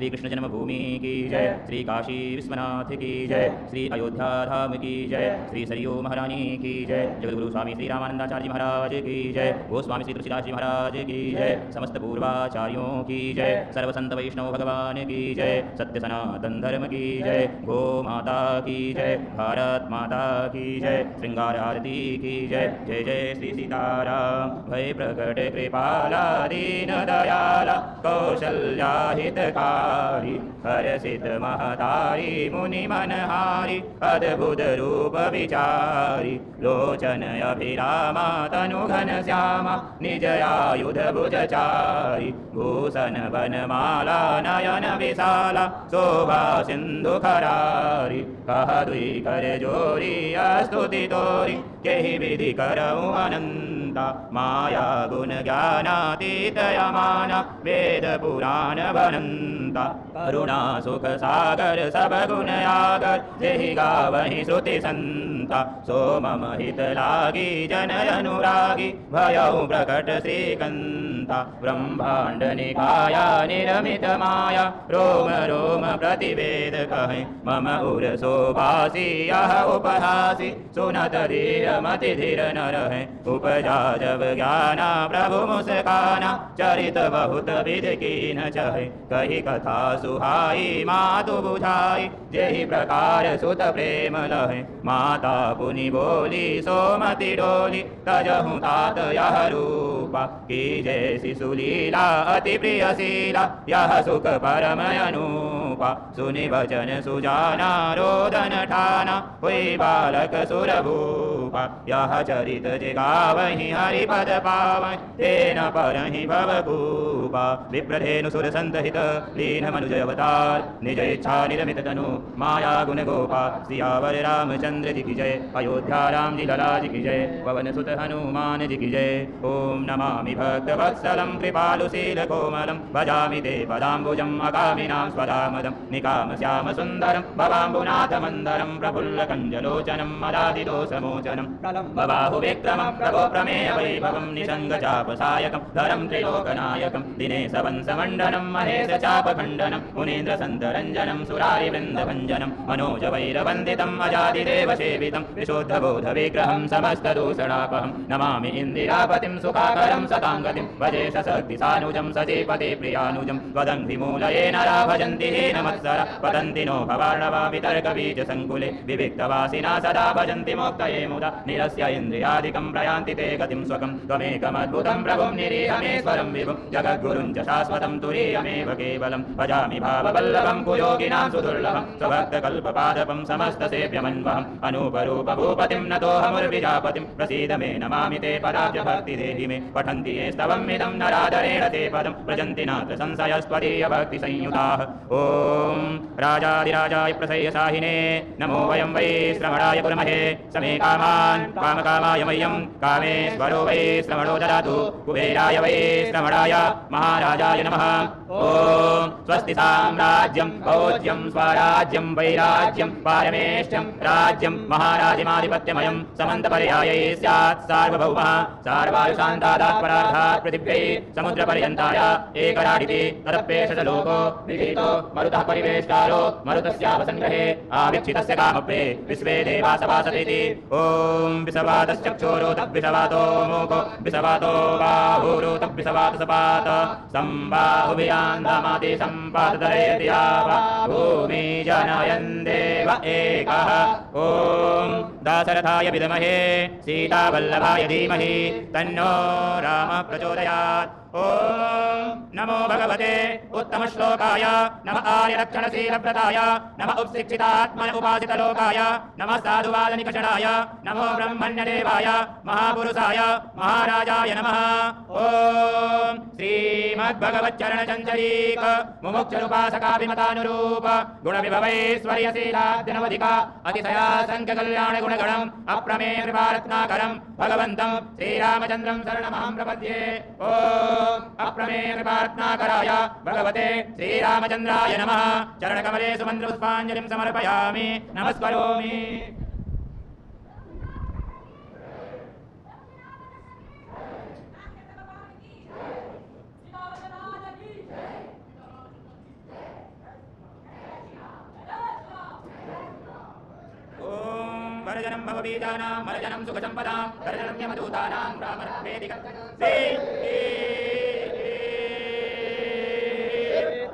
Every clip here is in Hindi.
श्री कृष्ण जन्मभूमि की जय, श्री काशी विश्वनाथ की जय, श्री अयोध्या धाम की जय, श्री सरयू महारानी की जय, जगद्गुरु स्वामी श्री रामानंदाचार्य जी महाराज की जय, गोस्वामी श्री तुलसीदास जी महाराज की जय, समस्त पूर्वाचार्यों की जय, सर्व संत वैष्णव भगवान की जय, सत्य सनातन धर्म की जय, गो माता की जय, भारत माता की जय, श्रृंगार आरती की जय, जय जय श्री सीताराम। भय प्रकट कृपाला दीन दयाला कौशल्या हितकारी, हरसित महतारी मुनि मनहारी, अद्भुत रूप विचारी, लोचन अभिरामा तनु घन श्यामा, निज आयुध भुजचारी, भूषण वनमाला नयन विशाला, शोभा सिंधु खरारी, कह दुई कर जोरी स्तुति तोरी, केहि विधि करऊँ अनंता, माया गुण ज्ञानातीत यमाना, वेद पुराण बनंता, करुणा सुख सागर सब गुण आगर, जेहि गावहि श्रुति संता, सो मम हित लागी जन अनुरागी, भयउ प्रकट श्रीकंता, ब्रह्मांड निकाया निरमित माया, रोम रोम प्रतिवेद कहे, मम उर शोभासी यह उपहासी, सुनत धीर मति धीर न रहे, उपजा जब ज्ञाना प्रभु मुस्काना, चरित बहुत विधि कीन चहे, कही कथा सुहाई मातु बुझाई, जेहि प्रकार सुत प्रेम लहे, माता पुनि बोली सोमति डोली, तजहु तात यह रूपा, की जय शिशुलीला अति प्रिय शीला, यह सुख परम अनूपा, सुनि वचन सुजाना रोदन ठाना, हुई बालक सुर भूपा, यह चरित जिगावहि हरिपद पावहि, तेन परहि भवभूपा, विप्रधेनु सुर संतहित लीन मनुज अवतार, निज इच्छा निरमित तनु माया गुण गोपा, सियावर रामचंद्र जी की जय, अयोध्या राम जी लला जी की जय, पवन सुत हनुमान जी की जय। ओम नमामि भक्त वत्सलं कृपालु शील कोमलं, भजामि ते पदाम्बुजम् अकामिनां स्वदामदं, निकाम श्याम सुंदरं भवाम्बुनाथ मंदरं, प्रफुल्ल कंजलोचनं मदादिदोषमोचनं, बबाहु विक्रमं प्रभो प्रमेय वैभवं, निसंग चापसायकं धरं त्रिलोकनायकं, दिनेश वंशमण्डनं महेश चापखण्डनं, मुनीन्द्र सन्तरञ्जनं सुरारि वृन्दभञ्जनं, मनोज वैरवन्दितम् अजादिदेव सेवितं, विशुद्धबोध विग्रहं समस्तदूषणापहं, नमामि इन्दिरापतिं सुखाकरं सताङ्गतिं, भजे शक्ति सानुजं सजीपति प्रियानुजं, त्वदङ्घ्रिमूलये नरा भजन्ति हीनमत्सरा, वदन्ति नो भवार्णवा वितर्कबीजसङ्कुले, विविक्तवासिना सदा भजन्ति मोक्तये मुदा, निरस्य इन्द्रियादिकं प्रयान्ति ते गतिं स्वकं, त्वमेकमद्भुतं प्रभुं निरीहमेश्वरं विभुं, जगद्गुरुं च शाश्वतं तुरीयमेव केवलं, भजामि भाववल्लभं कुयोगिनां सुदुर्लभं, स्वभक्तकल्पपादपं समस्तसेव्यमन्वहम्, अनूपरूप भूपतिं नतोऽहमुर्विजापतिं, प्रसीद मे नमामि ते पदाब्ज भक्ति देहि मे, पठन्ति ये स्तवमिदं नरादरेण ते पदं, व्रजन्ति नात्र संशयस्त्वदीय भक्ति संयुताः। ओम राजाधिराजाय प्रसह्यसाहिने नमो वयं वै श्रवणाय कुर्महे, समे कामान् कामकामाय मह्यं, कामेश्वरो वै श्रवणो ददातु, कुबेराय वै श्रवणाय महाराजाय नमः। ओम स्वस्ति साम्राज्यं भोज्यं स्वराज्यं वैराज्यं पारमेष्ठ्यं राज्यं महाराजमाधिपत्यमयं, समन्तपर्यायै स्यात् सार्वभौमः, सार्वायुषान्तादात् परार्थात् पृथिव्यै समुद्रपर्यन्ताय एकराडिति, तदप्येषलोको विहितो मरुतः परिवेष्टारो, मरुतस्यावसङ्ग्रहे आवीक्षितस्य कामप्रे, विश्वे देवा सभासतेति। ओम विषवातश्चक्षुरोतः विषवातो मूको, विषवातो बाहुरोतः विषवात सपात, संबाहुभियान्धमाति सम्पादतरेति आवा, भूमि जनयन् देव एकः। ओम दाशरथाय विद्महे सीतावल्लभाय धीमहि, तन्नो राम प्रचोदयात्। ओम नमो भगवते उत्तमश्लोकाय, नम आर्यरक्षणशीलव्रताय, नम उपशिक्षितात्मन उपासितलोकाय, नमः साधुवादनिकषणाय, नमो ब्रह्मण्यदेवाय महापुरुषाय महाराजाय नमः। ओम श्रीमद्भगवच्चरणचञ्चरीक मुमुक्षुरुपासकाभिमतानुरूप गुणविभवैश्वर्यशीलाद्यनवधिका अतिशयासङ्ख्यकल्याणगुणगणम् अप्रमेय कृपारत्नाकरम् भगवन्तं श्रीरामचन्द्रं शरणमहं प्रपद्ये। ओम अप्रमेय कृपारत्नाकराय भगवते श्रीरामचन्द्राय नमः। चरणकमले सुमन्त्रपुष्पाञ्जलिं समर्पयामि, नमस्करोमि। गर्जनं भवबीजानां मर्जनं सुखसम्पदां गर्जनं यमदूतानां रामरामेधिकं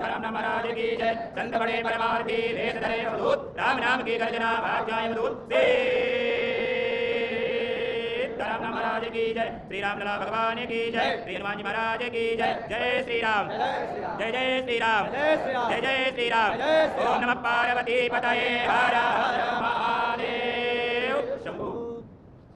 राम नाम महाराज की जय। संत बड़े परमार्थी वेद धरे अवधूत राम नाम की गर्जना भाग्याय अवधूत राम नाम महाराज की जय। श्री राम लला भगवान की जय। श्री हनुमान जी महाराज की जय। जय श्री राम जय जय श्री राम जय जय श्री राम। ओम नमः पार्वती पतये हर हर